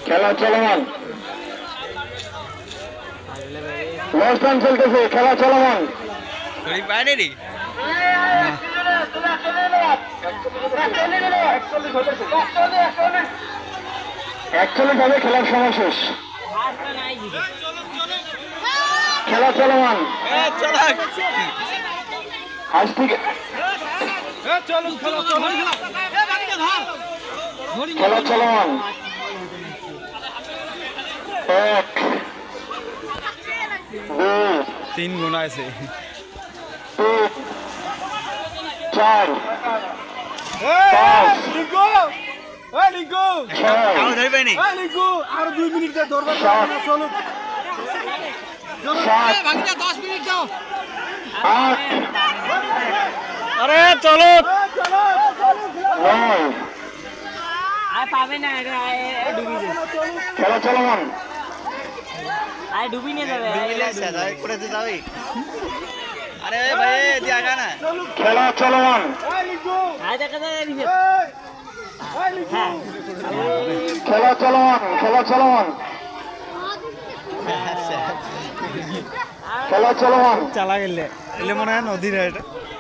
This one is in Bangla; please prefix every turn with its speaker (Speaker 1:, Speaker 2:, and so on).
Speaker 1: খেলা চলমান, লাস্ট টাইম চলতেছে, খেলা চলমান। একচল্লিশ হবে, খেলার সময় শেষ, খেলা চলমান। আজ থেকে খেলা চলমান। 1 2
Speaker 2: 3 গুণা আছে
Speaker 1: 3 4
Speaker 2: আর 2 মিনিট ধরবে।
Speaker 1: 8
Speaker 2: আরে চলো
Speaker 1: 9
Speaker 3: পাবে না, ডুবি যাবে,
Speaker 1: খেলা চলমান।
Speaker 3: ডুবি নিয়ে যাবে।
Speaker 1: খেলা চলমান,
Speaker 3: দেখা যায়
Speaker 1: খেলা চলমান, খেলা চলমান, খেলা চলমান।
Speaker 2: চালা গেলে এলে মনে হয় নদীর এটা